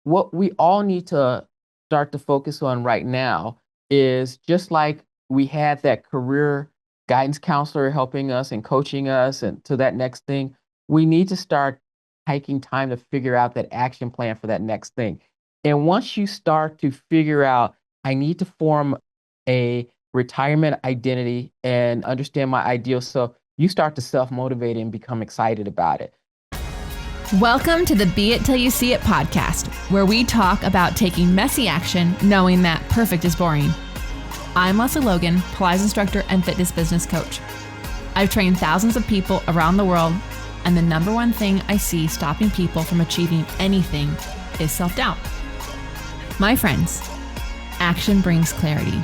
what we all need to start to focus on right now is just like we had that career guidance counselor helping us and coaching us and to that next thing, we need to start taking time to figure out that action plan for that next thing. And once you start to figure out, I need to form a retirement identity and understand my ideal self, you start to self motivate and become excited about it. Welcome to the Be It Till You See It podcast, where we talk about taking messy action, knowing that perfect is boring. I'm Lesley Logan, Pilates instructor and fitness business coach. I've trained thousands of people around the world, and the number one thing I see stopping people from achieving anything is self-doubt. My friends, action brings clarity,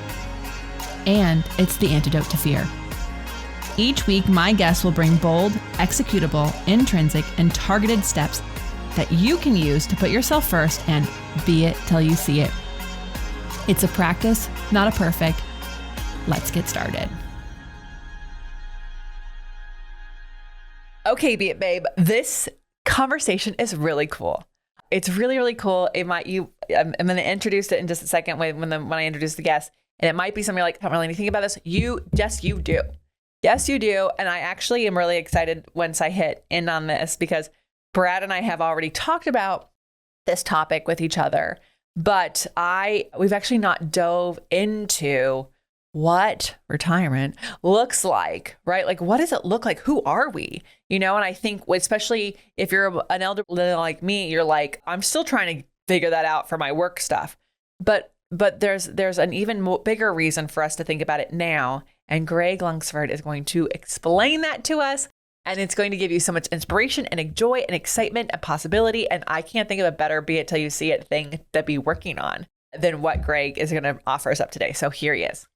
and it's the antidote to fear. Each week, my guests will bring bold, executable, intrinsic, and targeted steps that you can use to put yourself first and be it till you see it. It's a practice, not a perfect. Let's get started. Okay, Be It Babe, this conversation is really cool. It's really, really cool. I'm going to introduce it in just a second when I introduce the guest, and it might be something like, I don't really need to think about this. You do. Yes, you do. And I actually am really excited once I hit in on this because Brad and I have already talked about this topic with each other, but we've actually not dove into what retirement looks like, right? Like, what does it look like? Who are we? And I think especially if you're an elder like me, you're like, I'm still trying to figure that out for my work stuff. But there's an even bigger reason for us to think about it now. And Gregg Lunceford is going to explain that to us. And it's going to give you so much inspiration and joy and excitement and possibility. And I can't think of a better Be It Till You See It thing to be working on than what Gregg is going to offer us up today. So here he is.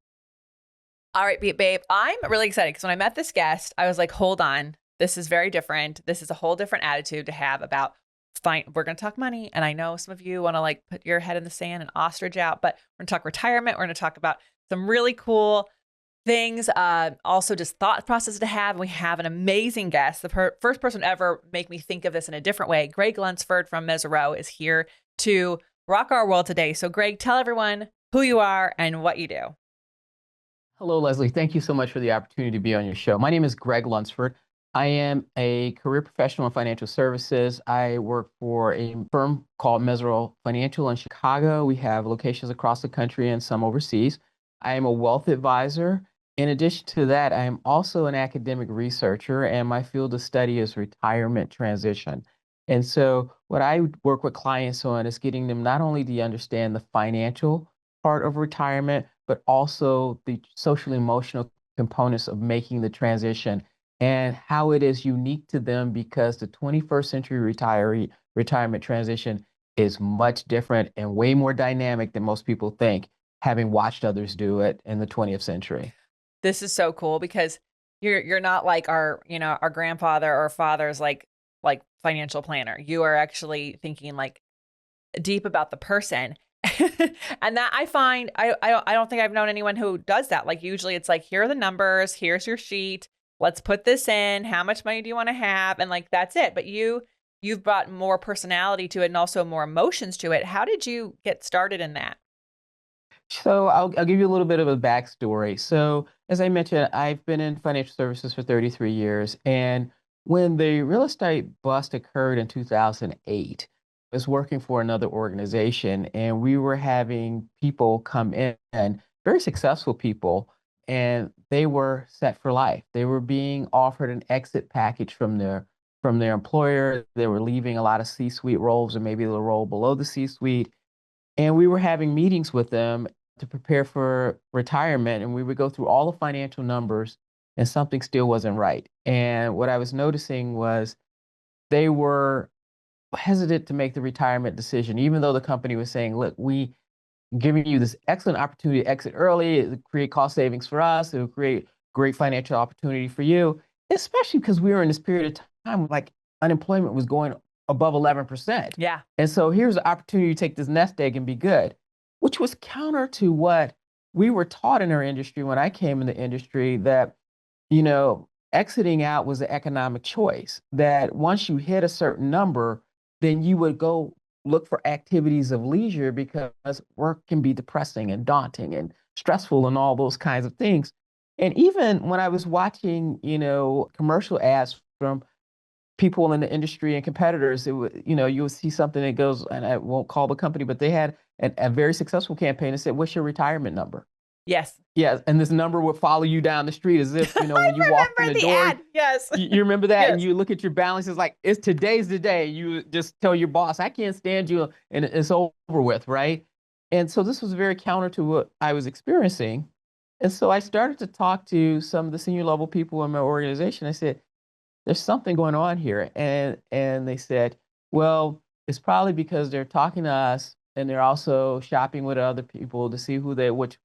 All right, Be It Babe. I'm really excited because when I met this guest, I was like, hold on. This is very different. This is a whole different attitude to have about fine. We're going to talk money. And I know some of you want to like put your head in the sand and ostrich out, but we're going to talk retirement. We're going to talk about some really cool things, also just thought process to have. And we have an amazing guest. The first person to ever make me think of this in a different way. Gregg Lunceford from Mesirow is here to rock our world today. So Gregg, tell everyone who you are and what you do. Hello, Lesley. Thank you so much for the opportunity to be on your show. My name is Gregg Lunceford. I am a career professional in financial services. I work for a firm called Mesirow Financial in Chicago. We have locations across the country and some overseas. I am a wealth advisor. In addition to that, I am also an academic researcher, and my field of study is retirement transition. And so what I work with clients on is getting them not only to understand the financial part of retirement, but also the social emotional components of making the transition and how it is unique to them because the 21st century retirement transition is much different and way more dynamic than most people think, having watched others do it in the 20th century. This is so cool because you're not like our grandfather or father's like financial planner. You are actually thinking like deep about the person. And that I find, I don't think I've known anyone who does that. Like usually it's like, here are the numbers, here's your sheet, let's put this in, how much money do you want to have? And like, that's it. But you've brought more personality to it and also more emotions to it. How did you get started in that? So I'll give you a little bit of a backstory. So as I mentioned, I've been in financial services for 33 years. And when the real estate bust occurred in 2008, I was working for another organization and we were having people come in, very successful people, and they were set for life. They were being offered an exit package from their employer. They were leaving a lot of C-suite roles or maybe the role below the C-suite. And we were having meetings with them to prepare for retirement. And we would go through all the financial numbers and something still wasn't right. And what I was noticing was they were hesitant to make the retirement decision, even though the company was saying, look, we giving you this excellent opportunity to exit early, it will create cost savings for us, it will create great financial opportunity for you, especially because we were in this period of time like unemployment was going above 11%. Yeah. And so here's the opportunity to take this nest egg and be good, which was counter to what we were taught in our industry when I came in the industry that, exiting out was an economic choice, that once you hit a certain number, then you would go look for activities of leisure because work can be depressing and daunting and stressful and all those kinds of things. And even when I was watching, commercial ads from people in the industry and competitors, it would, you would see something that goes, and I won't call the company, but they had a very successful campaign that said, "What's your retirement number?" Yes. Yeah, and this number would follow you down the street as if, when you I walked in remember the the door, ad. Yes. you remember that, and Yes. you look at your balance, it's like, it's today's the day. You just tell your boss, "I can't stand you," and it's over with, right? And so this was very counter to what I was experiencing. And so I started to talk to some of the senior level people in my organization. I said, "There's something going on here." And they said, "Well, it's probably because they're talking to us and they're also shopping with other people to see which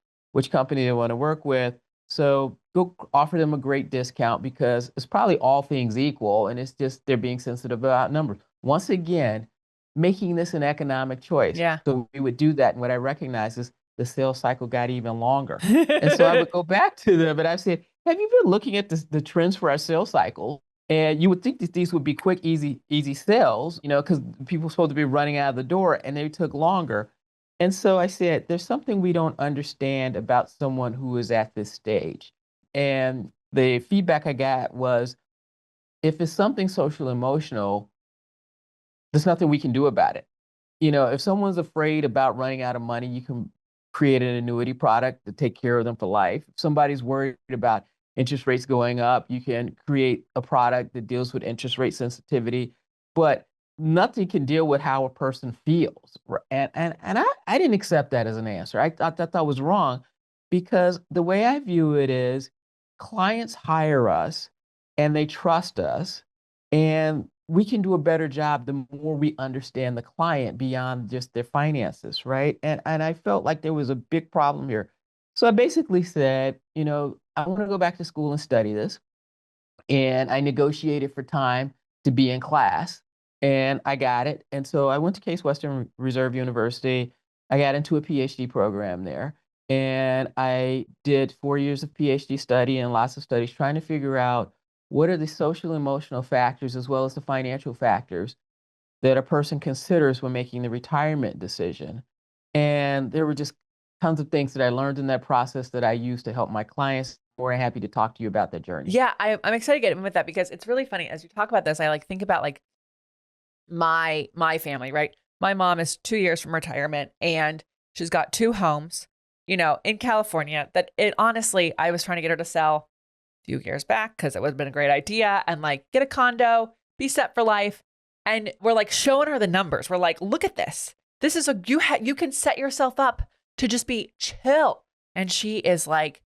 company they want to work with. So go offer them a great discount because it's probably all things equal, and it's just they're being sensitive about numbers." Once again, making this an economic choice. Yeah. So we would do that, and what I recognize is the sales cycle got even longer. And so I would go back to them and I said, "Have you been looking at the trends for our sales cycle?" And you would think that these would be quick, easy sales, because people are supposed to be running out of the door, and they took longer. And so I said, there's something we don't understand about someone who is at this stage. And the feedback I got was, if it's something social emotional, there's nothing we can do about it. If someone's afraid about running out of money, you can create an annuity product to take care of them for life. If somebody's worried about interest rates going up, you can create a product that deals with interest rate sensitivity. But nothing can deal with how a person feels. And I didn't accept that as an answer. I thought that was wrong, because the way I view it is, clients hire us and they trust us, and we can do a better job the more we understand the client beyond just their finances, right? And I felt like there was a big problem here. So I basically said, I want to go back to school and study this. And I negotiated for time to be in class, and I got it. And so I went to Case Western Reserve University. I got into a PhD program there, and I did 4 years of PhD study and lots of studies trying to figure out what are the social emotional factors as well as the financial factors that a person considers when making the retirement decision. And there were just tons of things that I learned in that process that I use to help my clients. More happy to talk to you about that journey. Yeah, I'm excited to get in with that because it's really funny as you talk about this. I like think about like my family, right? My mom is 2 years from retirement and she's got two homes, in California that it honestly, I was trying to get her to sell a few years back because it would have been a great idea and like get a condo, be set for life. And we're like showing her the numbers. We're like, look at this. This is you can set yourself up to just be chill. And she is like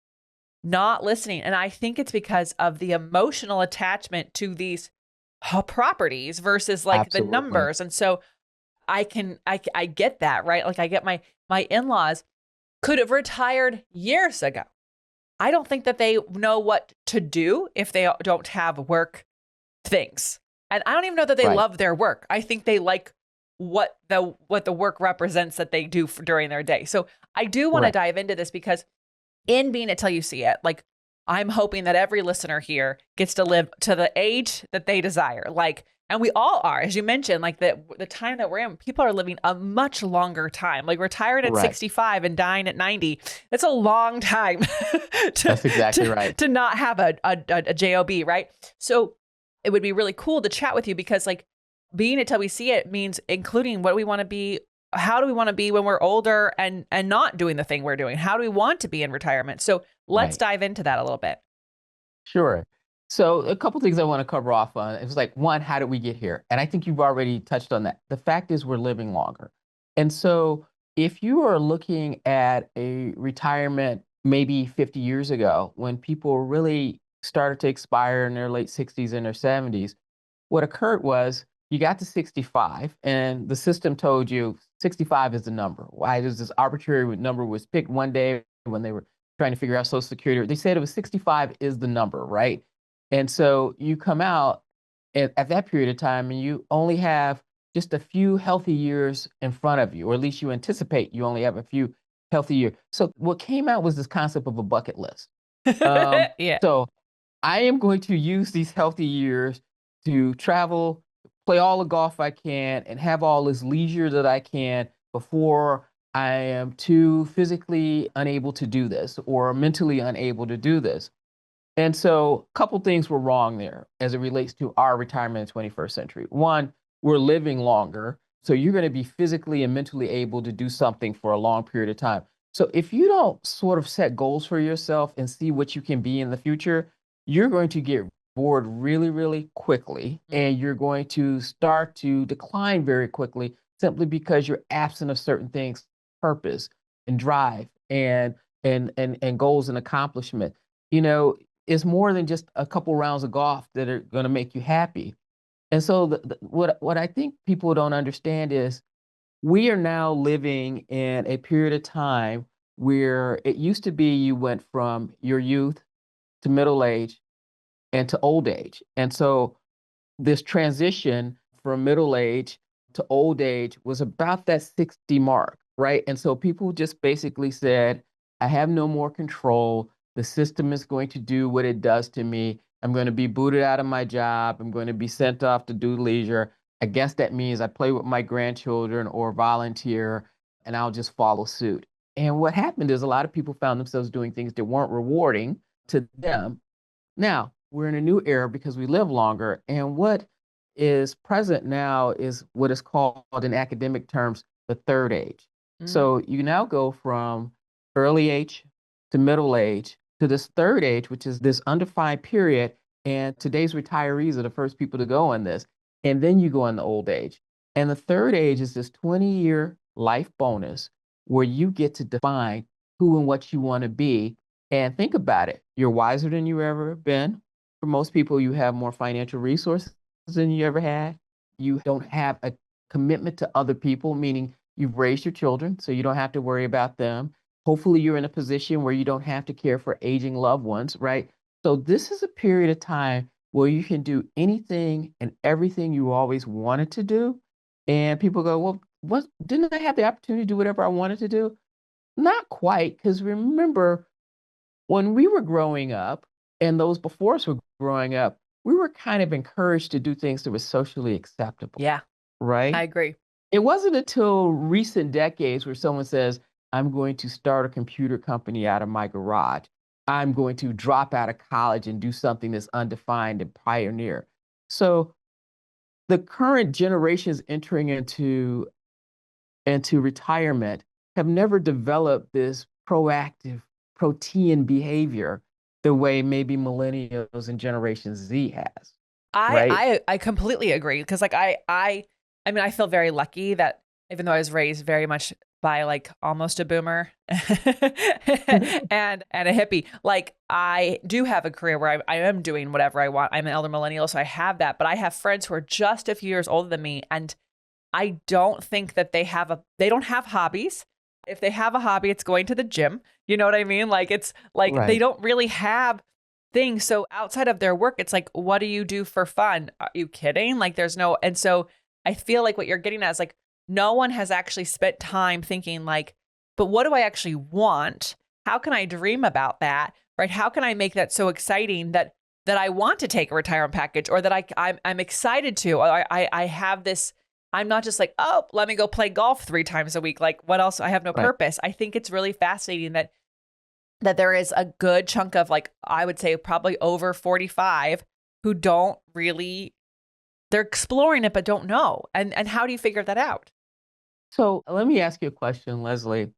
not listening. And I think it's because of the emotional attachment to these properties versus like the Absolutely. numbers. And so I get that, right? Like I get my in-laws could have retired years ago. I don't think that they know what to do if they don't have work things. And I don't even know that they Right. love their work. I think they like what the work represents that they do during their day. So I do want to Correct. dive into this because in being it till you see it, like I'm hoping that every listener here gets to live to the age that they desire. Like, and we all are, as you mentioned, like the time that we're in, people are living a much longer time. Like retired at Right. 65 and dying at 90. That's a long time to, That's exactly right. to not have a job, right? So it would be really cool to chat with you because like being it till we see it means including what we want to be. How do we want to be when we're older and not doing the thing we're doing? How do we want to be in retirement? So let's Right. dive into that a little bit. Sure. So a couple things I want to cover off on. It was like, one, how did we get here? And I think you've already touched on that. The fact is we're living longer. And so if you are looking at a retirement maybe 50 years ago, when people really started to expire in their late 60s and their 70s, what occurred was you got to 65 and the system told you 65 is the number. Why? There's this arbitrary number was picked one day when they were trying to figure out Social Security. They said it was 65 is the number, right? And so you come out at that period of time and you only have just a few healthy years in front of you, or at least you anticipate you only have a few healthy years. So what came out was this concept of a bucket list. Yeah. So I am going to use these healthy years to travel, play all the golf I can and have all this leisure that I can before I am too physically unable to do this or mentally unable to do this. And so a couple things were wrong there as it relates to our retirement in the 21st century. One, we're living longer. So you're going to be physically and mentally able to do something for a long period of time. So if you don't sort of set goals for yourself and see what you can be in the future, you're going to get bored really, really quickly. And you're going to start to decline very quickly simply because you're absent of certain things, purpose and drive and goals and accomplishment. You know, it's more than just a couple rounds of golf that are going to make you happy. And so, what I think people don't understand is we are now living in a period of time where it used to be you went from your youth to middle age and to old age. And so, this transition from middle age to old age was about that 60 mark, right? And so people just basically said, I have no more control. The system is going to do what it does to me. I'm going to be booted out of my job. I'm going to be sent off to do leisure. I guess that means I play with my grandchildren or volunteer and I'll just follow suit. And what happened is a lot of people found themselves doing things that weren't rewarding to them. Now, we're in a new era because we live longer. And what is present now is what is called in academic terms the third age. Mm. So you now go from early age to middle age to this third age, which is this undefined period. And today's retirees are the first people to go on this. And then you go in the old age. And the third age is this 20-year life bonus where you get to define who and what you want to be and think about it. You're wiser than you ever been. For most people, you have more financial resources than you ever had. You don't have a commitment to other people, meaning you've raised your children, so you don't have to worry about them. Hopefully, you're in a position where you don't have to care for aging loved ones, right? So, this is a period of time where you can do anything and everything you always wanted to do. And people go, well, what didn't I have the opportunity to do whatever I wanted to do? Not quite, because remember, when we were growing up and those before us were growing up, we were kind of encouraged to do things that were socially acceptable, Yeah, I right? agree. It wasn't until recent decades where someone says, I'm going to start a computer company out of my garage. I'm going to drop out of college and do something that's undefined and pioneer. So the current generations entering into retirement have never developed this proactive protean behavior the way maybe millennials and Generation Z has, I right? I I completely agree because like I mean I feel very lucky that even though I was raised very much by like almost a boomer and a hippie, like I do have a career where I am doing whatever I want. I'm an elder millennial, so I have that. But I have friends who are just a few years older than me, and I don't think that they don't have hobbies. If they have a hobby, it's going to the gym. You know what I mean? Like it's like they Right. don't really have things. So outside of their work, it's like, what do you do for fun? Are you kidding? Like there's no, and so I feel like what you're getting at is like, no one has actually spent time thinking like, but what do I actually want? How can I dream about that? Right? How can I make that so exciting that I want to take a retirement package or that I'm excited to, or I have this, I'm not just like, oh, let me go play golf 3 times a week. Like what else? I have no Right. purpose. I think it's really fascinating that there is a good chunk of like, I would say probably over 45 who don't really, they're exploring it, but don't know. And how do you figure that out? So let me ask you a question, Leslie.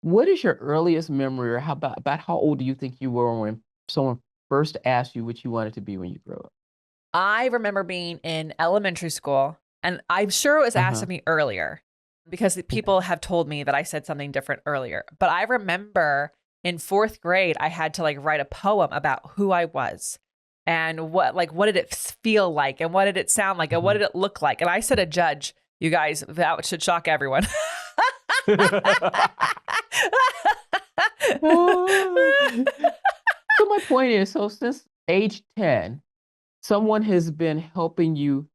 What is your earliest memory, or how about how old do you think you were when someone first asked you what you wanted to be when you grow up? I remember being in elementary school, and I'm sure it was asked Uh-huh. of me earlier because the Okay. people have told me that I said something different earlier. But I remember in 4th grade, I had to like write a poem about who I was and what did it feel like and what did it sound like and what Mhm. did it look like. And I said a judge, you guys, that should shock everyone. So my point is, so since age 10, someone has been helping you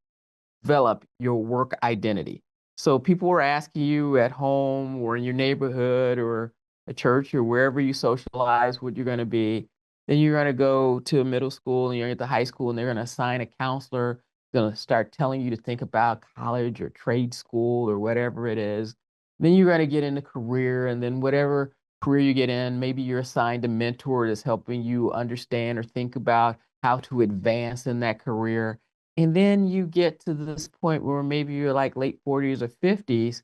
develop your work identity. So people were asking you at home or in your neighborhood or a church or wherever you socialize what you're going to be. Then you're going to go to middle school and you're at the high school and they're going to assign a counselor going to start telling you to think about college or trade school or whatever it is. Then you're going to get into career, and then whatever career you get in, maybe you're assigned a mentor that's helping you understand or think about how to advance in that career. And then you get to this point where maybe you're like late 40s or 50s.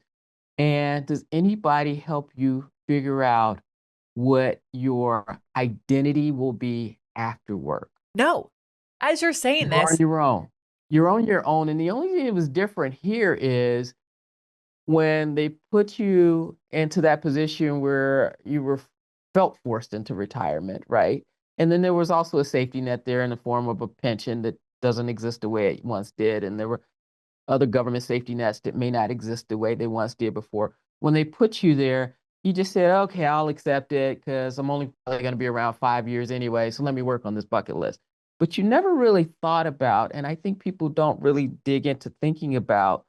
And does anybody help you figure out what your identity will be after work? No. As you're saying You're on this, your own. You're on your own. And the only thing that was different here is when they put you into that position where you were felt forced into retirement, right? And then there was also a safety net there in the form of a pension that doesn't exist the way it once did. And there were other government safety nets that may not exist the way they once did before. When they put you there, you just said, okay, I'll accept it because I'm only probably going to be around 5 years anyway. So let me work on this bucket list. But you never really thought about, and I think people don't really dig into thinking about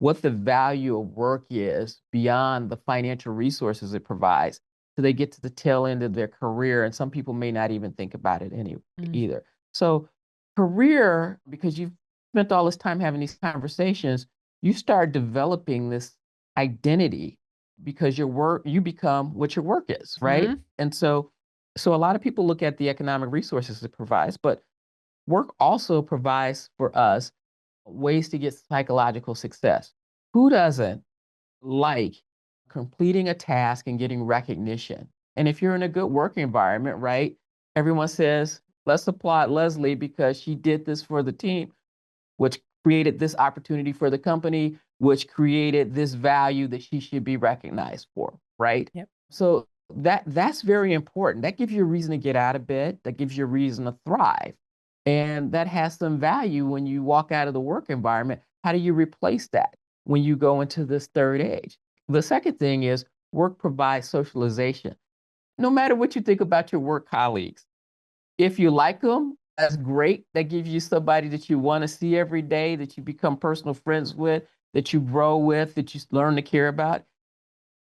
what the value of work is beyond the financial resources it provides. So they get to the tail end of their career, and some people may not even think about it any mm, either. So career, because you've spent all this time having these conversations, you start developing this identity because your work, you become what your work is, right? mhm, And so a lot of people look at the economic resources it provides, but work also provides for us ways to get psychological success. Who doesn't like completing a task and getting recognition? And if you're in a good work environment, right? Everyone says, let's applaud Leslie because she did this for the team, which created this opportunity for the company, which created this value that she should be recognized for, right? yep. So that's very important. That gives you a reason to get out of bed. That gives you a reason to thrive. And that has some value when you walk out of the work environment. How do you replace that when you go into this third age? The second thing is work provides socialization. No matter what you think about your work colleagues, if you like them, that's great. That gives you somebody that you want to see every day, that you become personal friends with, that you grow with, that you learn to care about.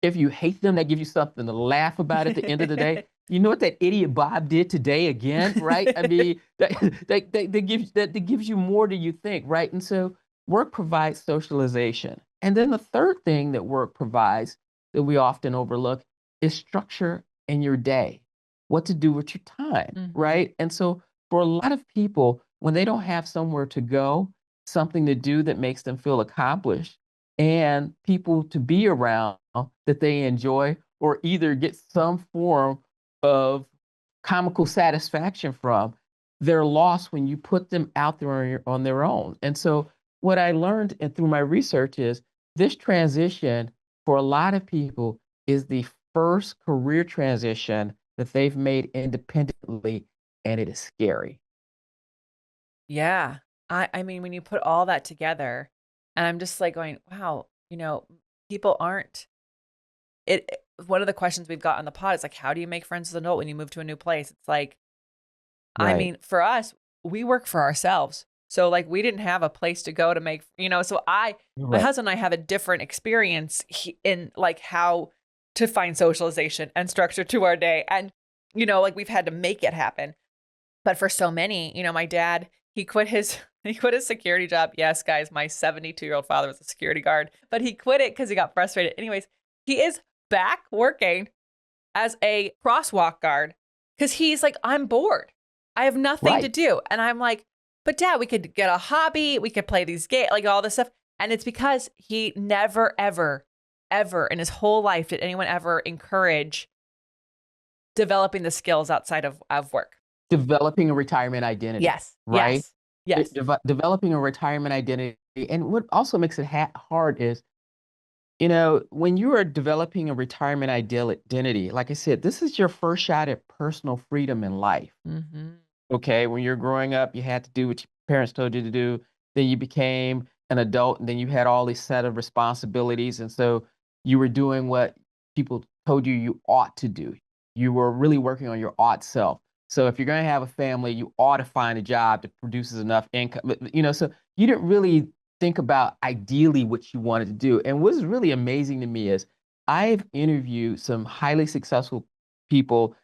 If you hate them, that gives you something to laugh about at the end of the day. You know what that idiot Bob did today again, right? I mean, that gives you more than you think, right? And so work provides socialization. And then the third thing that work provides that we often overlook is structure in your day, what to do with your time, Mhm. right? And so for a lot of people, when they don't have somewhere to go, something to do that makes them feel accomplished, and people to be around that they enjoy or either get some form of comical satisfaction from, they're lost when you put them out there on their own. And so, what I learned and through my research is this transition for a lot of people is the first career transition that they've made independently, and it is scary. Yeah. I mean, when you put all that together, and I'm just like going, wow, people aren't one of the questions we've got on the pod is like, how do you make friends as an adult when you move to a new place? It's like, I Right. mean, for us, we work for ourselves. So like we didn't have a place to go to make, so my Right. husband and I have a different experience in like how to find socialization and structure to our day. And, like we've had to make it happen. But for so many, my dad, he quit his he quit his security job. Yes, guys, my 72-year-old father was a security guard, but he quit it because he got frustrated. Anyways, he is back working as a crosswalk guard because he's like, I'm bored. I have nothing to Right. do. And I'm like, but dad, we could get a hobby, we could play these games, like all this stuff. And it's because he never, ever, ever in his whole life did anyone ever encourage developing the skills outside of work. Developing a retirement identity, Yes, right? yes, yes. Developing a retirement identity. And what also makes it hard is, when you are developing a retirement identity, like I said, this is your first shot at personal freedom in life. Mhm. Okay. When you're growing up, you had to do what your parents told you to do. Then you became an adult, and then you had all these set of responsibilities. And so you were doing what people told you you ought to do. You were really working on your ought self. So if you're going to have a family, you ought to find a job that produces enough income. So you didn't really think about ideally what you wanted to do. And what's really amazing to me is I've interviewed some highly successful people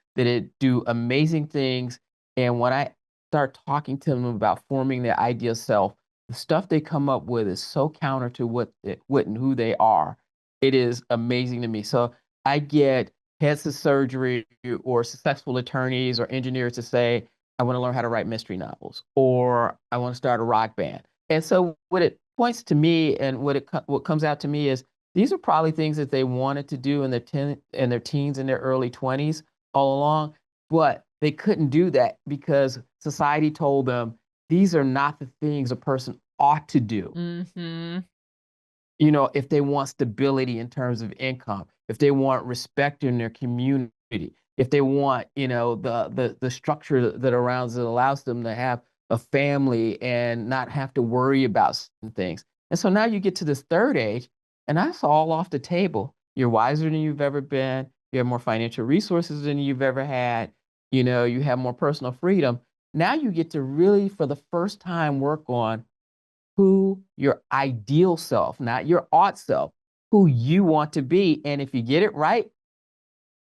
do amazing things, and when I start talking to them about forming their ideal self, the stuff they come up with is so counter to what and who they are. It is amazing to me. So I get heads of surgery or successful attorneys or engineers to say, I want to learn how to write mystery novels, or I want to start a rock band. And so what it points to me and what comes out to me is these are probably things that they wanted to do in their teens and their early 20s all along, but they couldn't do that because society told them these are not the things a person ought to do. Mm-hmm. If they want stability in terms of income, if they want respect in their community, if they want, the structure that allows them to have a family and not have to worry about certain things. And so now you get to this third age, and that's all off the table. You're wiser than you've ever been. You have more financial resources than you've ever had. You have more personal freedom. Now you get to really, for the first time, work on who your ideal self, not your ought self, who you want to be. And if you get it right,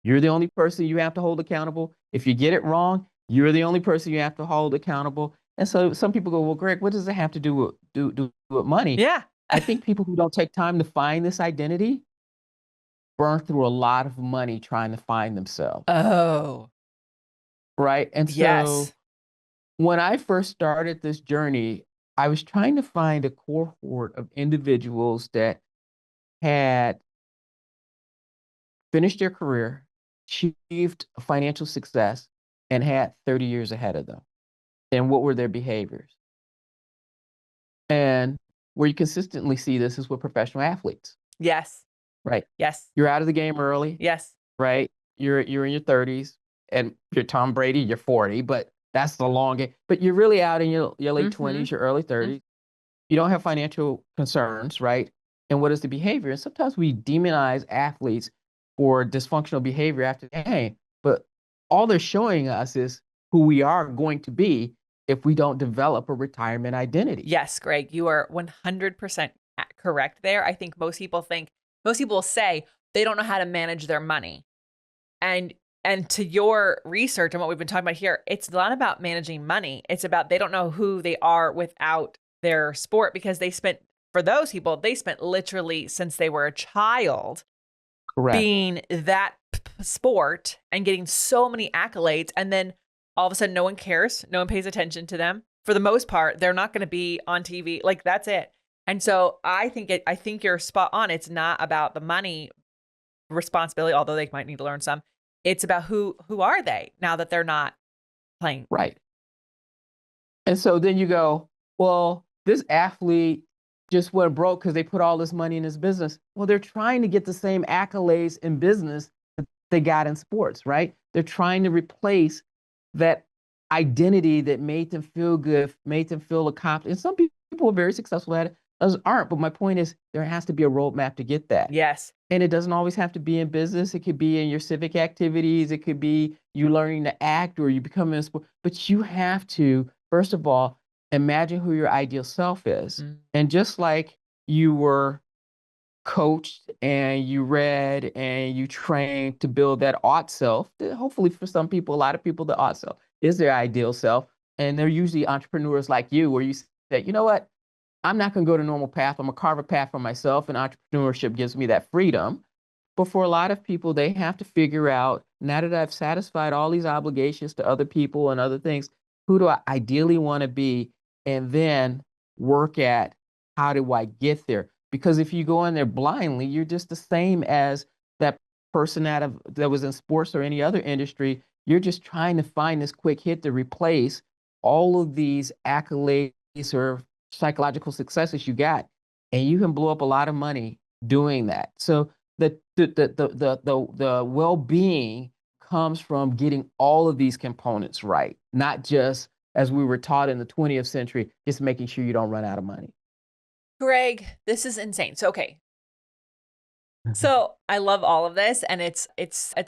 you're the only person you have to hold accountable. If you get it wrong, you're the only person you have to hold accountable. And so some people go, well, Greg, what does it have to do with money? Yeah. I think people who don't take time to find this identity burn through a lot of money trying to find themselves. Oh, Right. And so yes. when I first started this journey, I was trying to find a cohort of individuals that had finished their career, achieved financial success, and had 30 years ahead of them. And what were their behaviors? And where you consistently see this is with professional athletes, Yes. right? Yes. You're out of the game early, Yes. right? You're in your 30s, and you're Tom Brady, you're 40, but that's the long game. But you're really out in your late Mm-hmm. 20s, your early 30s. You don't have financial concerns, right? And what is the behavior? And sometimes we demonize athletes for dysfunctional behavior after the game, but all they're showing us is who we are going to be if we don't develop a retirement identity. Yes, Greg, you are 100% correct there. I think most people say they don't know how to manage their money. And to your research and what we've been talking about here, it's not about managing money. It's about they don't know who they are without their sport because for those people, they spent literally since they were a child Correct. being that sport and getting so many accolades. And then all of a sudden, no one cares. No one pays attention to them. For the most part, they're not going to be on TV. Like that's it. And so I think you're spot on. It's not about the money responsibility, although they might need to learn some. It's about who are they now that they're not playing. Right. And so then you go, well, this athlete just went broke because they put all this money in his business. Well, they're trying to get the same accolades in business that they got in sports, right? They're trying to replace that identity that made them feel good, made them feel accomplished. And some people are very successful at it, others aren't. But my point is, there has to be a roadmap to get that. Yes. And it doesn't always have to be in business. It could be in your civic activities. It could be you learning to act or you becoming a sport. But you have to, first of all, imagine who your ideal self is. Mm. And just like you were coached and you read and you trained to build that ought self, hopefully for some people, a lot of people, the ought self is their ideal self. And they're usually entrepreneurs like you, where you say, you know what? I'm not going to go the normal path. I'm going to carve a path for myself, and entrepreneurship gives me that freedom. But for a lot of people, they have to figure out, now that I've satisfied all these obligations to other people and other things, who do I ideally want to be? And then work at, how do I get there? Because if you go in there blindly, you're just the same as that person that was in sports or any other industry. You're just trying to find this quick hit to replace all of these accolades or psychological successes you got, and you can blow up a lot of money doing that. So the well-being comes from getting all of these components right, not just as we were taught in the 20th century, just making sure you don't run out of money. Greg, this is insane. So okay. So I love all of this. And it's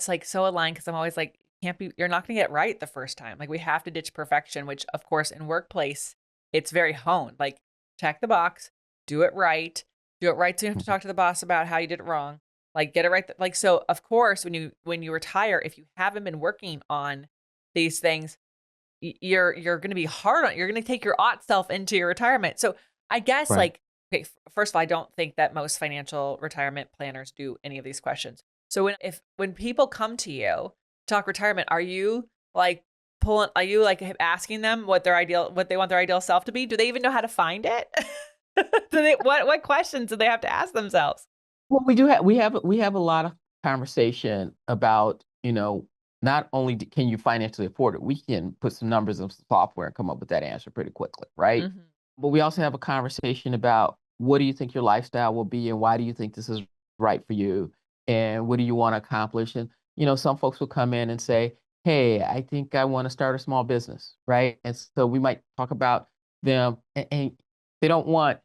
like so aligned because I'm always like, you're not gonna get it right the first time. Like we have to ditch perfection, which of course in workplace, it's very honed. Like check the box, do it right. Do it right so you have to talk to the boss about how you did it wrong. Like get it right. Like so of course when you retire, if you haven't been working on these things, you're going to be hard on, you're going to take your ought self into your retirement. So I guess Right. like, okay, first of all, I don't think that most financial retirement planners do any of these questions. So when people come to you talk retirement, are you like are you like asking them what what they want their ideal self to be? Do they even know how to find it? What questions do they have to ask themselves? Well, we have a lot of conversation about, not only can you financially afford it, we can put some numbers and some software and come up with that answer pretty quickly, right? Hmm. But we also have a conversation about what do you think your lifestyle will be and why do you think this is right for you and what do you want to accomplish? And some folks will come in and say, "Hey, I think I want to start a small business," right? And so we might talk about them, and they don't want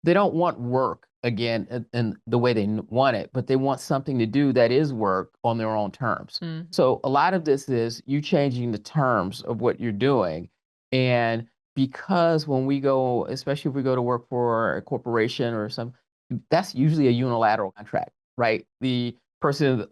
they don't want work again in the way they want it, but they want something to do that is work on their own terms. Hmm. So a lot of this is you changing the terms of what you're doing. And because when we go, especially if we go to work for a corporation or some, that's usually a unilateral contract, right? The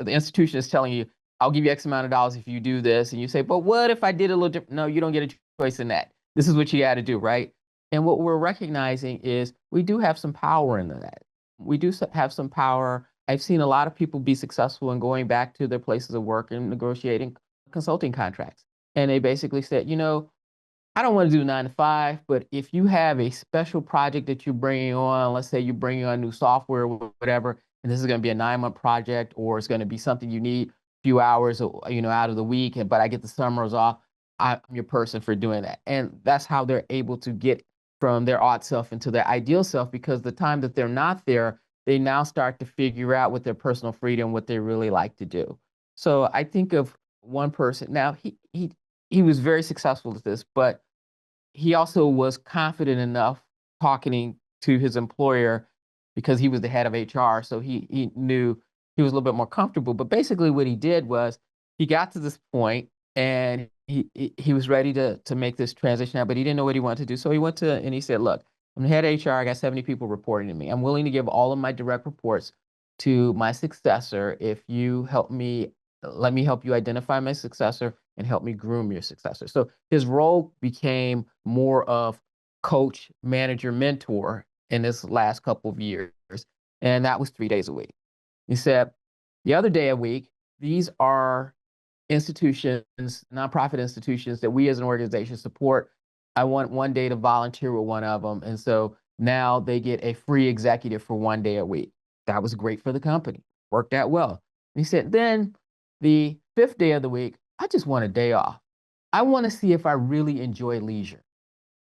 institution is telling you, I'll give you X amount of dollars if you do this. And you say, but what if I did a little different? No, you don't get a choice in that. This is what you got to do, right? And what we're recognizing is we do have some power in that. We do have some power. I've seen a lot of people be successful in going back to their places of work and negotiating consulting contracts. And they basically said, I don't want to do 9 to 5, but if you have a special project that you're bringing on, let's say you're bringing on new software, whatever, and this is going to be a 9 month project, or it's going to be something you need a few hours, out of the week, but I get the summers off. I'm your person for doing that, and that's how they're able to get from their odd self into their ideal self. Because the time that they're not there, they now start to figure out with their personal freedom what they really like to do. So I think of one person. Now he was very successful at this, but he also was confident enough talking to his employer because he was the head of HR. So he knew he was a little bit more comfortable. But basically, what he did was he got to this point and he was ready to make this transition out, but he didn't know what he wanted to do. So he went to and he said, "Look, I'm the head of HR. I got 70 people reporting to me. I'm willing to give all of my direct reports to my successor if you let me help you identify my successor and help me groom your successor." So his role became more of coach, manager, mentor in this last couple of years. And that was 3 days a week. He said, the other day a week, these are institutions, nonprofit institutions that we as an organization support. I want one day to volunteer with one of them. And so now they get a free executive for one day a week. That was great for the company. Worked out well. And he said, then the fifth day of the week, I just want a day off. I want to see if I really enjoy leisure.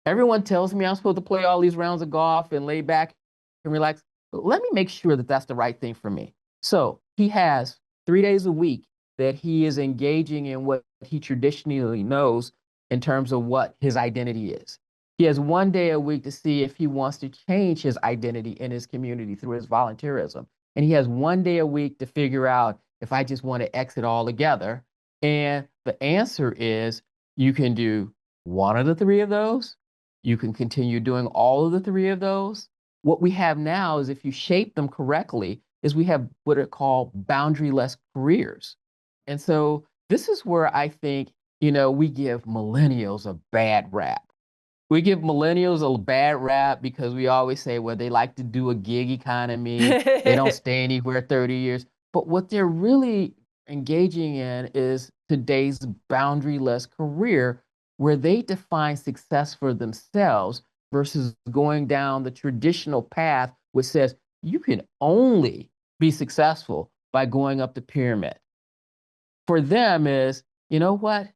Everyone tells me I'm supposed to play all these rounds of golf and lay back and relax. But let me make sure that that's the right thing for me. So he has 3 days a week that he is engaging in what he traditionally knows in terms of what his identity is. He has one day a week to see if he wants to change his identity in his community through his volunteerism. And he has one day a week to figure out if I just want to exit altogether. And the answer is you can do one of the three of those. You can continue doing all of the three of those. What we have now is if you shape them correctly, is we have what are called boundaryless careers. And so this is where I think, we give millennials a bad rap. We give millennials a bad rap because we always say, well, they like to do a gig economy. They don't stay anywhere 30 years. But what they're really engaging in is today's boundaryless career where they define success for themselves versus going down the traditional path, which says you can only be successful by going up the pyramid. For them is, you know what?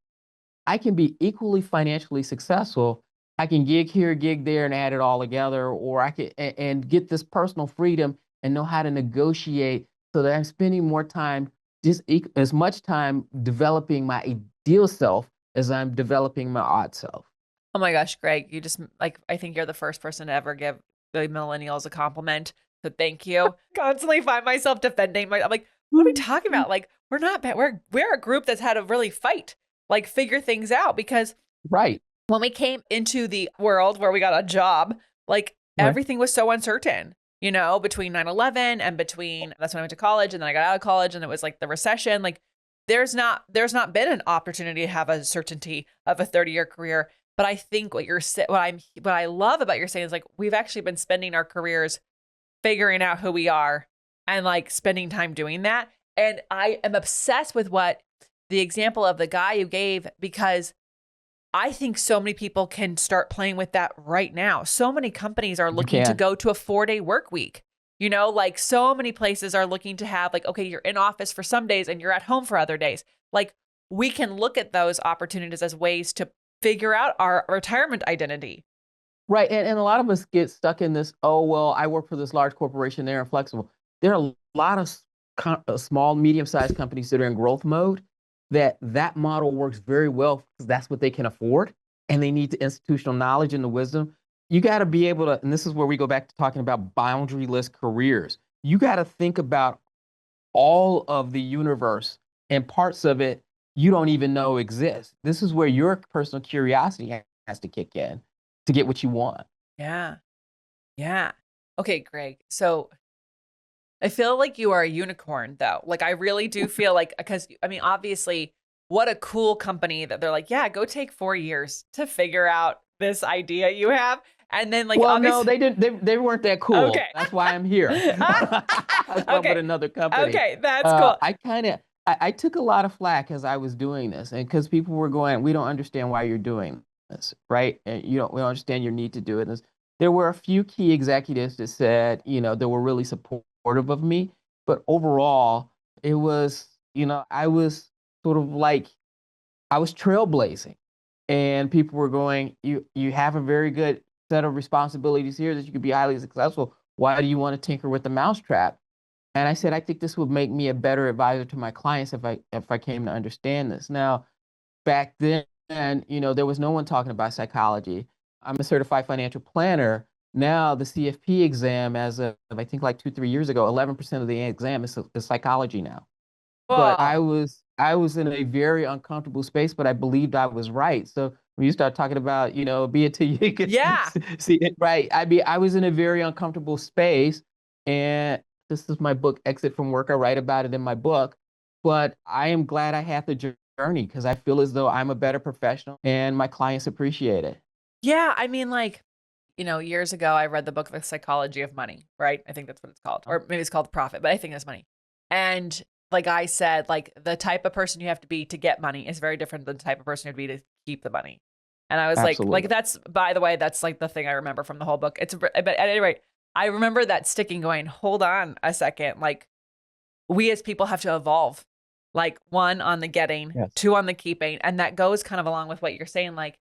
I can be equally financially successful. I can gig here, gig there, and add it all together, or I can and get this personal freedom and know how to negotiate so that I'm spending more time, just as much time developing my ideal self as I'm developing my odd self. Oh my gosh, Greg, you just like, I think you're the first person to ever give the millennials a compliment. So thank you. Constantly find myself defending I'm like, what are we talking about? Like, we're not bad. We're a group that's had to really fight, like figure things out because Right, when we came into the world where we got a job, like right, everything was so uncertain, between 9/11 and between that's when I went to college and then I got out of college and it was like the recession. Like there's not been an opportunity to have a certainty of a 30-year career. But I think what I love about your saying is like, we've actually been spending our careers figuring out who we are and like spending time doing that. And I am obsessed with what the example of the guy you gave, because I think so many people can start playing with that right now. So many companies are You looking to can. go to a 4-day work week. You know, like so many places are looking to have like, okay, you're in office for some days and you're at home for other days. Like we can look at those opportunities as ways to figure out our retirement identity. Right. And a lot of us get stuck in this, oh, well, I work for this large corporation, they're inflexible. There are a lot of small, medium-sized companies that are in growth mode that model works very well because that's what they can afford. And they need the institutional knowledge and the wisdom. You got to be able to, and this is where we go back to talking about boundaryless careers. You got to think about all of the universe and parts of it you don't even know exist. This is where your personal curiosity has to kick in to get what you want. Yeah. Yeah. Okay, Greg. So I feel like you are a unicorn though. Like I really do feel like, because I mean, obviously, what a cool company that they're like, yeah, go take 4 years to figure out this idea you have. And then like Well, no, obviously, they didn't. They weren't that okay. cool. That's why I'm here. I was with Okay. another company. Okay, that's cool. I took a lot of flack as I was doing this, and because people were going, we don't understand why you're doing this, right? And we don't understand your need to do it. There were a few key executives that said, they were really supportive of me, but overall, it was, I was sort of like I was trailblazing, and people were going, you have a very good set of responsibilities here that you could be highly successful. Why do you want to tinker with the mousetrap? And I said, I think this would make me a better advisor to my clients if I came to understand this. Now, back then, there was no one talking about psychology. I'm a certified financial planner. Now, the CFP exam, as of I think like 2, 3 years ago, 11% of the exam is psychology now. But I Oh, was I was in a very uncomfortable space, but I believed I was right. So when you start talking about, be it till you can yeah. see it right. I was in a very uncomfortable space, and this is my book, Exit from Work. I write about it in my book, but I am glad I had the journey because I feel as though I'm a better professional and my clients appreciate it. Yeah. I mean, like, years ago, I read the book, The Psychology of Money, right? I think that's what it's called. Or maybe it's called Profit, but I think it's money. And like I said, like the type of person you have to be to get money is very different than the type of person you have to be to keep the money. And I was like, Absolutely. that's, by the way, that's like the thing I remember from the whole book. But at any rate, I remember that sticking going, hold on a second. Like we as people have to evolve, like one on the getting, Yes. two on the keeping. And that goes kind of along with what you're saying. Like,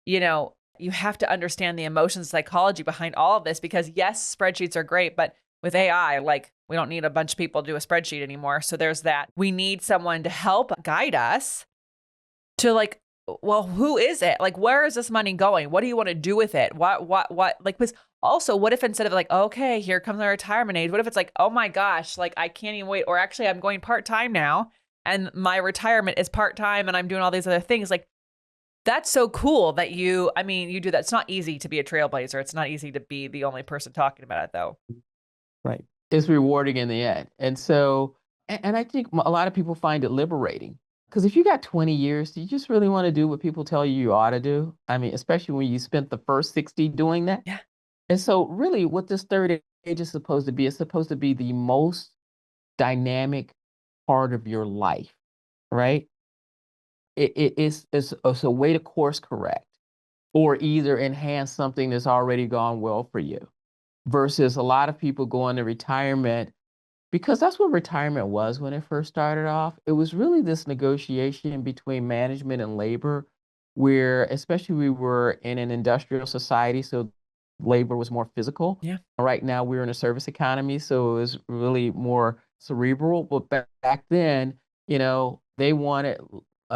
you have to understand the emotions, psychology behind all of this, because yes, spreadsheets are great, but with AI, like we don't need a bunch of people to do a spreadsheet anymore. So there's that. We need someone to help guide us to like, well, who is it? Like, where is this money going? What do you want to do with it? Like, because also, what if instead of like, okay, here comes my retirement age, what if it's like, oh my gosh, like I can't even wait, or actually I'm going part-time now and my retirement is part-time and I'm doing all these other things. Like, that's so cool that you do that. It's not easy to be a trailblazer. It's not easy to be the only person talking about it, though. Right. It's rewarding in the end. And so, and I think a lot of people find it liberating because if you got 20 years, do you just really want to do what people tell you ought to do? I mean, especially when you spent the first 60 doing that. Yeah. And so, really, what this third age is supposed to be, is supposed to be the most dynamic part of your life, right? It's a way to course correct or either enhance something that's already gone well for you versus a lot of people go into retirement because that's what retirement was when it first started off. It was really this negotiation between management and labor, where especially we were in an industrial society, so labor was more physical. Yeah. Right now we're in a service economy, so it was really more cerebral. But back then, they wanted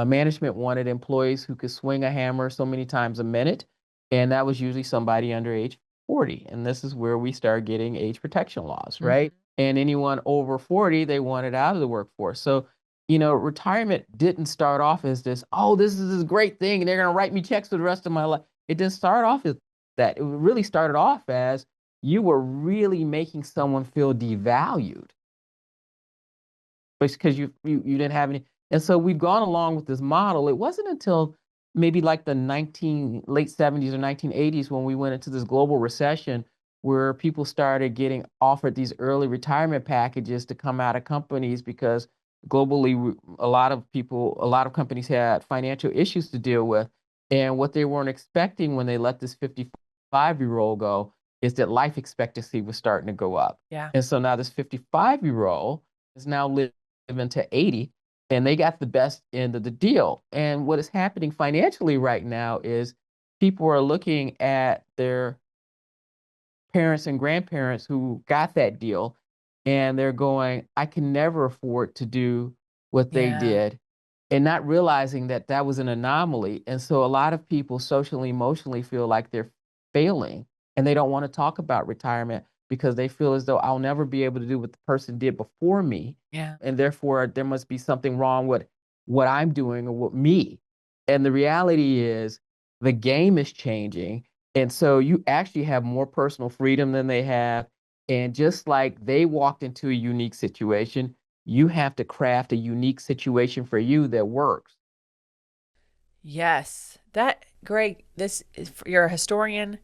management wanted employees who could swing a hammer so many times a minute, and that was usually somebody under age 40. And this is where we start getting age protection laws, Mhm. right? And anyone over 40, they wanted out of the workforce. So, retirement didn't start off as this, oh, this is this great thing, and they're going to write me checks for the rest of my life. It didn't start off as that. It really started off as you were really making someone feel devalued because you didn't have any. And so we've gone along with this model. It wasn't until maybe like the late 70s or 1980s when we went into this global recession where people started getting offered these early retirement packages to come out of companies because globally a lot of companies had financial issues to deal with. And what they weren't expecting when they let this 55-year-old go is that life expectancy was starting to go up. Yeah. And so now this 55-year-old is now living to 80, and they got the best end of the deal. And what is happening financially right now is people are looking at their parents and grandparents who got that deal, and they're going, I can never afford to do what they Yeah. did, and not realizing that that was an anomaly. And so a lot of people socially, emotionally feel like they're failing, and they don't want to talk about retirement because they feel as though I'll never be able to do what the person did before me, Yeah. and therefore there must be something wrong with what I'm doing or with me. And the reality is the game is changing, and so you actually have more personal freedom than they have. And just like they walked into a unique situation, you have to craft a unique situation for you that works. Yes. That, Greg, this is, you're a historian,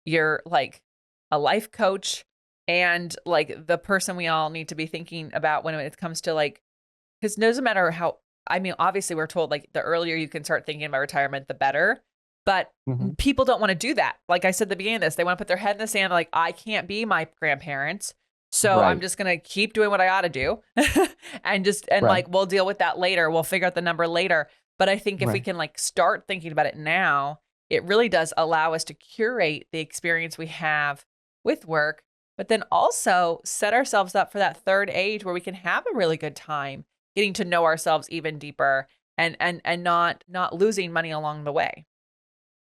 you're like a life coach, and like the person we all need to be thinking about when it comes to like, because no doesn't matter how, I mean, obviously we're told like the earlier you can start thinking about retirement, the better. But Mhm. people don't want to do that. Like I said at the beginning of this, they want to put their head in the sand, like, I can't be my grandparents. So I'm Right, just gonna keep doing what I ought to do. And right, like we'll deal with that later. We'll figure out the number later. But I think if we right. can like start thinking about it now, it really does allow us to curate the experience we have with work, but then also set ourselves up for that third age where we can have a really good time getting to know ourselves even deeper and not losing money along the way.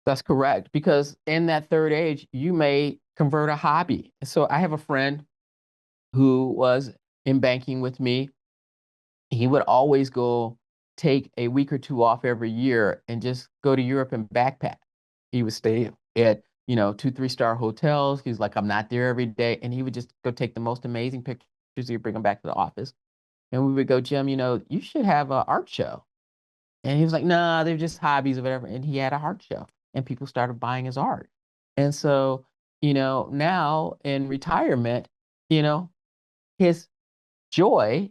That's correct. Because in that third age, you may convert a hobby. So I have a friend who was in banking with me. He would always go take a week or two off every year and just go to Europe and backpack. He would stay at, 2, 3-star hotels. He's like, I'm not there every day. And he would just go take the most amazing pictures. He'd bring them back to the office. And we would go, Jim, you should have an art show. And he was like, nah, they're just hobbies or whatever. And he had a art show and people started buying his art. And so, now in retirement, you know, his joy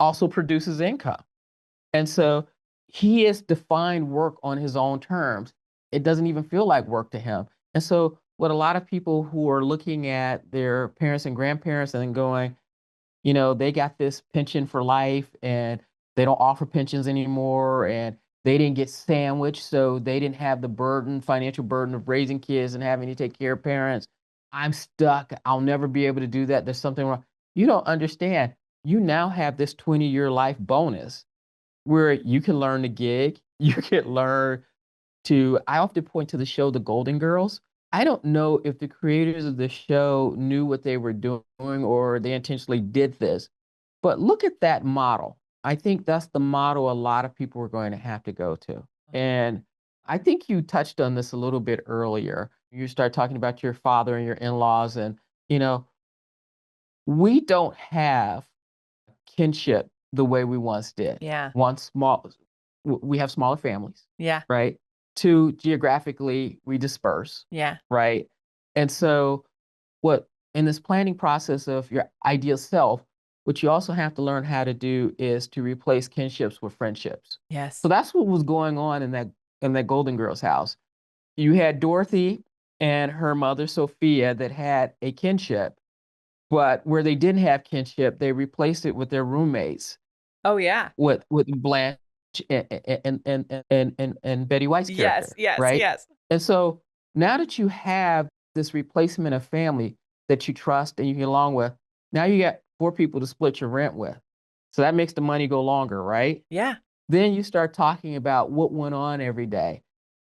also produces income. And so he has defined work on his own terms. It doesn't even feel like work to him. And so what a lot of people who are looking at their parents and grandparents and then going, they got this pension for life and they don't offer pensions anymore and they didn't get sandwiched, so they didn't have the financial burden of raising kids and having to take care of parents. I'm stuck. I'll never be able to do that. There's something wrong. You don't understand. You now have this 20-year life bonus where you can learn to gig, you can learn I often point to the show The Golden Girls. I don't know if the creators of the show knew what they were doing or they intentionally did this, but look at that model. I think that's the model a lot of people are going to have to go to. And I think you touched on this a little bit earlier. You start talking about your father and your in-laws and, you know, we don't have kinship the way we once did. Yeah. One we have smaller families, Yeah. right? Two, geographically we disperse, Yeah. right? And so what in this planning process of your ideal self, what you also have to learn how to do is to replace kinships with friendships. So Yes. that's what was going on in that Golden Girls house. You had Dorothy and her mother Sophia that had a kinship, but where they didn't have kinship, they replaced it with their roommates, Oh yeah. with Blanche and Betty White's Yes. character, Yes. right? Yes. And so now that you have this replacement of family that you trust and you get along with, now you got 4 people to split your rent with. So that makes the money go longer, right? Yeah. Then you start talking about what went on every day.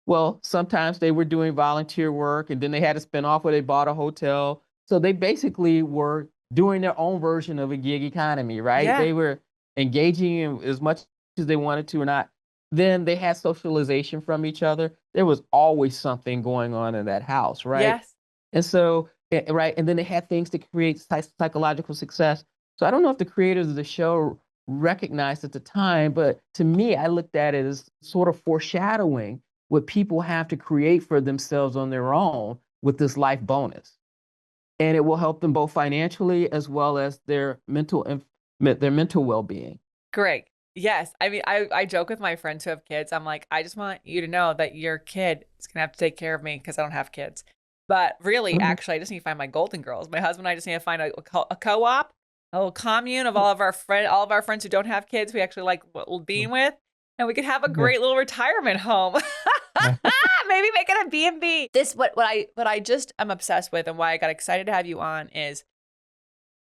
Well, sometimes they were doing volunteer work and then they had to spin off where they bought a hotel. So they basically were doing their own version of a gig economy, right? Yeah. They were engaging in as much as they wanted to or not. Then they had socialization from each other. There was always something going on in that house, right? Yes. And so, right. And then they had things to create psychological success. So I don't know if the creators of the show recognized at the time, but to me, I looked at it as sort of foreshadowing what people have to create for themselves on their own with this life bonus. And it will help them both financially as well as their mental well-being. Greg. Yes. I mean, I joke with my friends who have kids. I'm like, I just want you to know that your kid is going to have to take care of me because I don't have kids. But really, Mhm. actually, I just need to find my golden girls. My husband and I just need to find a co-op, a little commune of all of our friends who don't have kids. We actually like being with, and we could have a Yeah. great little retirement home. Maybe make it a B&B. This what I just am obsessed with, and why I got excited to have you on is,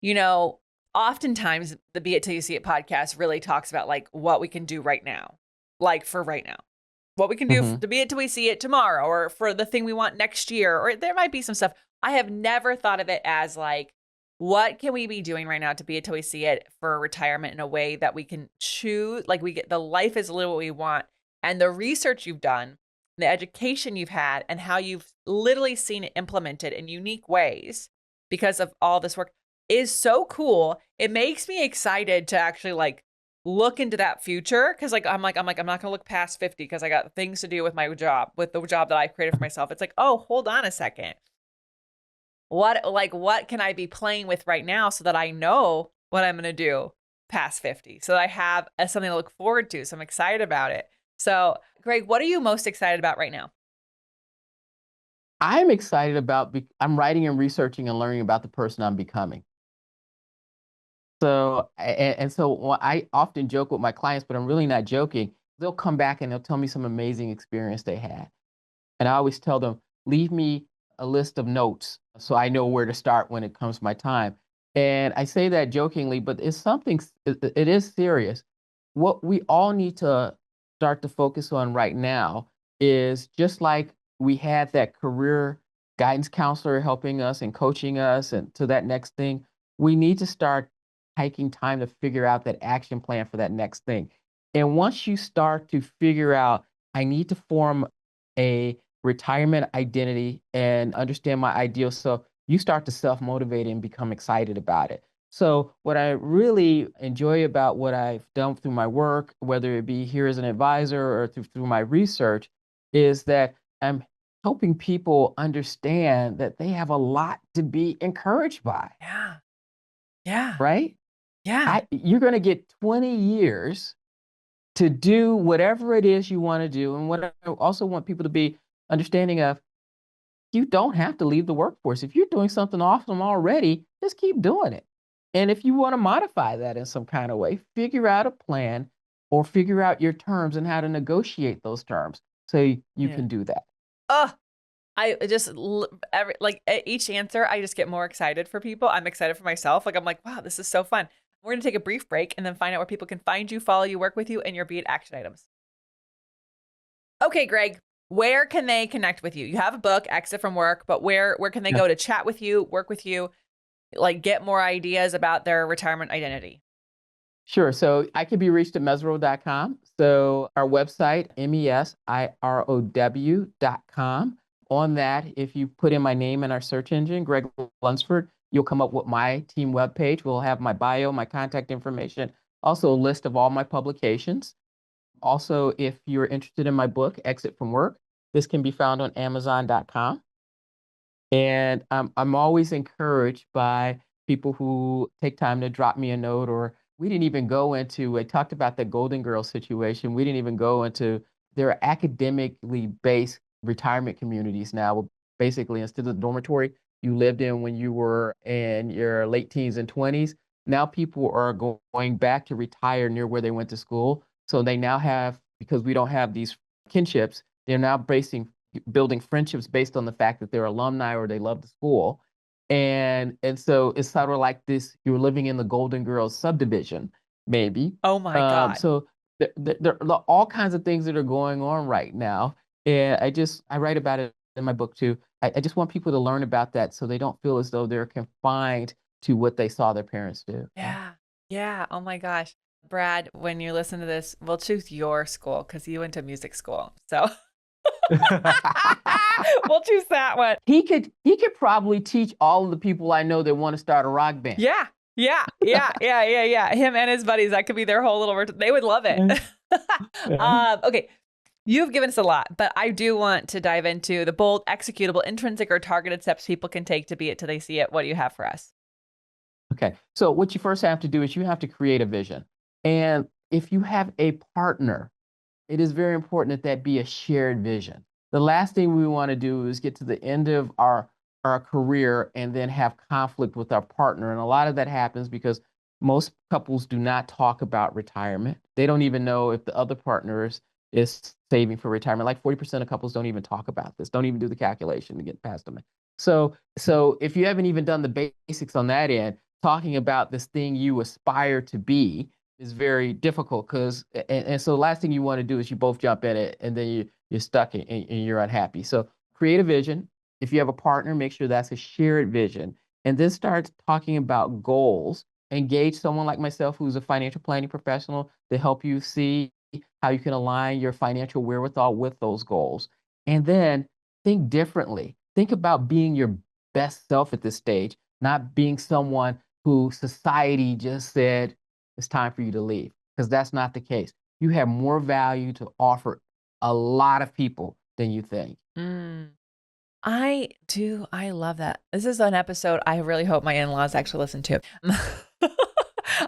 you know, oftentimes the Be It Till You See It podcast really talks about like what we can do right now, like for right now, what we can do Mhm. to be it till we see it tomorrow, or for the thing we want next year, or there might be some stuff. I have never thought of it as like, what can we be doing right now to be it till we see it for retirement in a way that we can choose, like we get the life is literally what we want. And the research you've done, the education you've had, and how you've literally seen it implemented in unique ways because of all this work is so cool. It makes me excited to actually like look into that future, because like I'm not gonna look past 50 because I got things to do with my job, with the job that I created for myself. It's like, oh, hold on a second. What can I be playing with right now so that I know what I'm gonna do past 50, so that I have something to look forward to. So I'm excited about it. So Greg, what are you most excited about right now? I'm excited about, I'm writing and researching and learning about the person I'm becoming. So, and so I often joke with my clients, but I'm really not joking. They'll come back and they'll tell me some amazing experience they had. And I always tell them, leave me a list of notes so I know where to start when it comes my time. And I say that jokingly, but it's something, it is serious. What we all need to start to focus on right now is, just like we had that career guidance counselor helping us and coaching us and to that next thing, we need to start taking time to figure out that action plan for that next thing. And once you start to figure out, I need to form a retirement identity and understand my ideal self, you start to self motivate and become excited about it. So, what I really enjoy about what I've done through my work, whether it be here as an advisor or through my research, is that I'm helping people understand that they have a lot to be encouraged by, Yeah. Yeah. right? Yeah. You're going to get 20 years to do whatever it is you want to do. And what I also want people to be understanding of, you don't have to leave the workforce. If you're doing something awesome already, just keep doing it. And if you want to modify that in some kind of way, figure out a plan or figure out your terms and how to negotiate those terms so you Yeah. can do that. Oh, I just each answer, I just get more excited for people. I'm excited for myself. Like I'm like, wow, this is so fun. We're gonna take a brief break and then find out where people can find you, follow you, work with you, and your Be It action items. Okay, Greg, where can they connect with you? You have a book, Exit from Work, but where can they Yeah. go to chat with you, work with you, like get more ideas about their retirement identity? Sure. So I can be reached at Mesirow.com. So our website, mesirow.com. On that, if you put in my name in our search engine, Gregg Lunceford, you'll come up with my team webpage. We'll have my bio, my contact information, also a list of all my publications. Also, if you're interested in my book, Exit from Work, this can be found on Amazon.com. And I'm always encouraged by people who take time to drop me a note, or we didn't even go into, I talked about the Golden Girl situation. We didn't even go into, there are academically based retirement communities now. Basically, instead of the dormitory you lived in when you were in your late teens and 20s, now people are going back to retire near where they went to school. So they now have, because we don't have these kinships, they're now building friendships based on the fact that they're alumni or they love the school. And so it's sort of like this, you're living in the Golden Girls subdivision, maybe. Oh my God. So there are all kinds of things that are going on right now. And I write about it in my book too. I just want people to learn about that so they don't feel as though they're confined to what they saw their parents do. Yeah. Yeah. Oh my gosh. Brad, when you listen to this, we'll choose your school because you went to music school. So we'll choose that one. He could probably teach all of the people I know that want to start a rock band. Yeah. Yeah. Yeah. Yeah. Yeah. Yeah. Him and his buddies. That could be their whole little, they would love it. Yeah. Okay. You've given us a lot, but I do want to dive into the bold, executable, intrinsic, or targeted steps people can take to be it till they see it. What do you have for us? Okay. So what you first have to do is you have to create a vision. And if you have a partner, it is very important that that be a shared vision. The last thing we want to do is get to the end of our career and then have conflict with our partner. And a lot of that happens because most couples do not talk about retirement. They don't even know if the other partner is saving for retirement. Like 40% of couples don't even talk about this, don't even do the calculation to get past them. So if you haven't even done the basics on that end, talking about this thing you aspire to be is very difficult because and so the last thing you want to do is you both jump in it and then you're stuck and you're unhappy. So create a vision. If you have a partner, make sure that's a shared vision, and then start talking about goals. Engage someone like myself who's a financial planning professional to help you see how you can align your financial wherewithal with those goals. And then think differently. Think about being your best self at this stage, not being someone who society just said it's time for you to leave, because that's not the case. You have more value to offer a lot of people than you think. Mm. I do. I love that. This is an episode I really hope my in-laws actually listen to.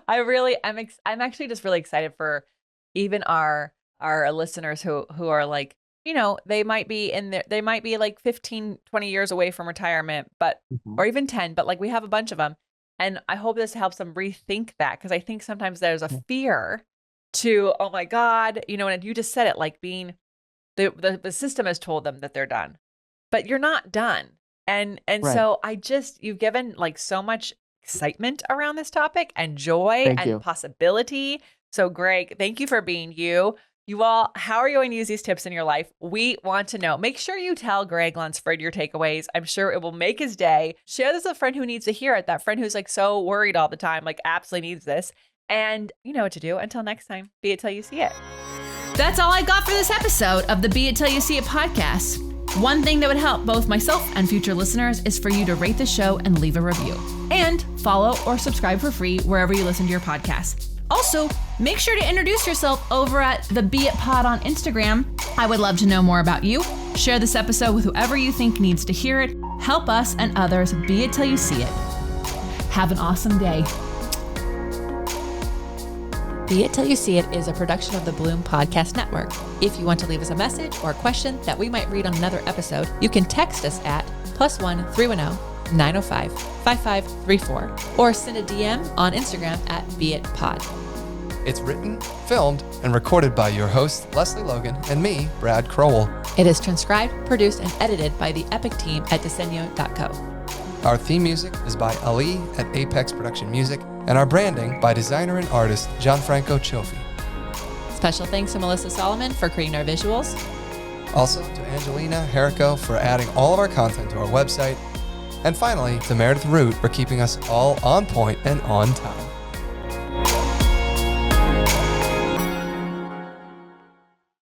I'm actually just really excited for even our listeners who are like, they might be they might be like 15, 20 years away from retirement, Mhm. or even 10, but like we have a bunch of them. And I hope this helps them rethink that. Cause I think sometimes there's a Yeah. fear to, oh my God, and you just said it, like being the system has told them that they're done, but you're not done. And Right. so you've given like so much excitement around this topic and joy Thank and you. possibility. So Greg, thank you for being you. You all, how are you going to use these tips in your life? We want to know. Make sure you tell Gregg Lunceford your takeaways. I'm sure it will make his day. Share this with a friend who needs to hear it. That friend who's like so worried all the time, like absolutely needs this. And you know what to do. Until next time, be it till you see it. That's all I got for this episode of the Be It Till You See It podcast. One thing that would help both myself and future listeners is for you to rate the show and leave a review. And follow or subscribe for free wherever you listen to your podcast. Also, make sure to introduce yourself over at the Be It Pod on Instagram. I would love to know more about you. Share this episode with whoever you think needs to hear it. Help us and others be it till you see it. Have an awesome day. Be It Till You See It is a production of the Bloom Podcast Network. If you want to leave us a message or a question that we might read on another episode, you can text us at +1 310 905 5534 or send a DM on Instagram at BeItPod. It's written, filmed, and recorded by your host, Lesley Logan, and me, Brad Crowell. It is transcribed, produced, and edited by the Epic team at Diseño.co. Our theme music is by Ali at Apex Production Music, and our branding by designer and artist Gianfranco Cioffi. Special thanks to Melissa Solomon for creating our visuals. Also to Angelina Herrico for adding all of our content to our website. And finally, to Meredith Root for keeping us all on point and on time.